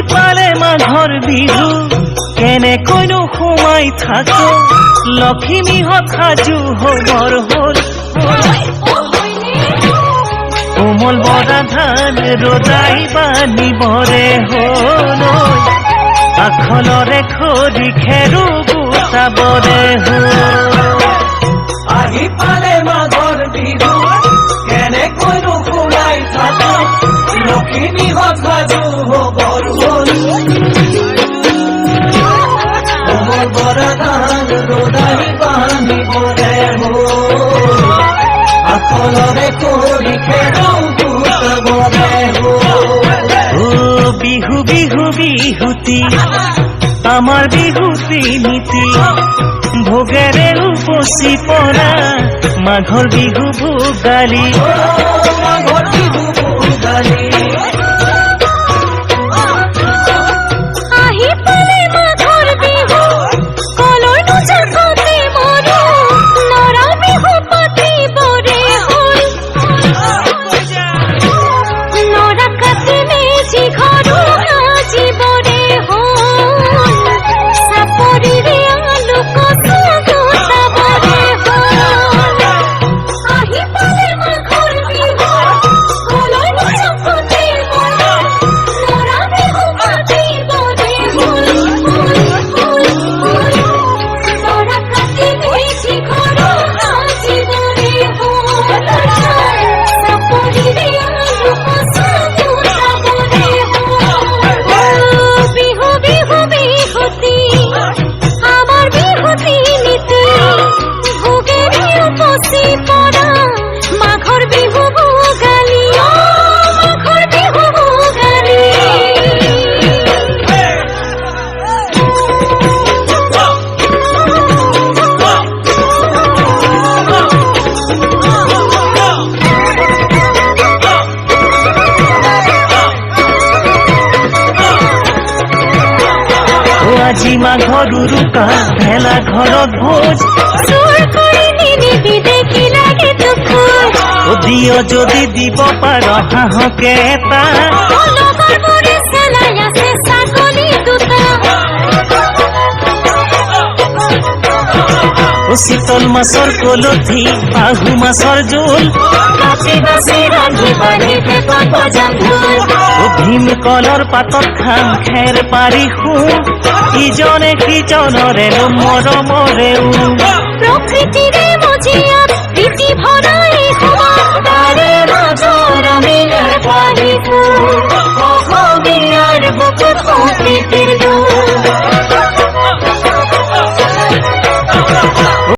পালে মাঘৰ বিহু কেনেকৈনো সোমাই থাকো লখিমীহঁত সাজু হবৰ হ'ল কোমল বৰা ধান ৰজাই বানিবৰে হ'ল আখলৰে খৰি খেৰু গোটাবৰে হ'ল আহি পালে মাঘৰ বিহু কেনেকৈনো সোমাই থাকো লখিমীহঁত সাজু হবৰ হ'ল কোমল বৰা ধান ৰজাই বানিবৰে হ'ল আখলৰে খৰি খেৰু গোটাবৰে হ'ল বিহু বিহু বিহুতি আমাৰ বিহু তিনিটি ভোগেৰে উপচি পৰা মাঘৰ বিহু ভোগালী মাঘৰ বিহু ভোগালী আহি পালে মাঘৰ বিহু কলৰ নুজাকতে মৰো নৰা বিহু পাতিবৰে হ'ল নৰা কাটি মেজি ঘৰো সাজিবৰে হ'ল চাপৰিৰে আলু কচু গোটাবৰে হ'ল আহি পালে মাঘৰ বিহু কলৰ নুজাকতে মৰো নৰা বিহু পাতিবৰে হ'ল নৰা কাটি মেজি ঘৰো সাজিবৰে হ'ল চাপৰিৰে আলু কচু গোটাবৰে হ'ল বিহু বিহু বিহুতি আমাৰ বিহু তিনিটি ভোগেৰে উপচি পৰা মাঘৰ বিহু ভোগালী মাঘৰ বিহু ভোগালী আজি মাঘৰ উৰুকা ভেলা ঘৰত ভোজ চোৰ কৰি নিনিবি দেখি লাগে তোক দিয় যদি দিব পাৰ হাঁহকে এটা অলপৰ মৰে চেলাই আছে ছাগলী দুটা চিতল মাছৰ কলঠি আহু মাছৰ জোল বাচি বাচি ৰান্ধিবাঢ়ি পেটত বজাম ঢোল ভীমকলৰ পাতত খাম খেৰ পাৰি শুম ইজনে সিজনৰে মৰমৰে প্ৰকৃতিৰে মজিয়াত প্ৰীতি ভৰা এই সমাজ তাৰে মাজৰ আমি পাহিছো অসমীয়াৰ বুকুত সম্প্ৰীতিৰ দোল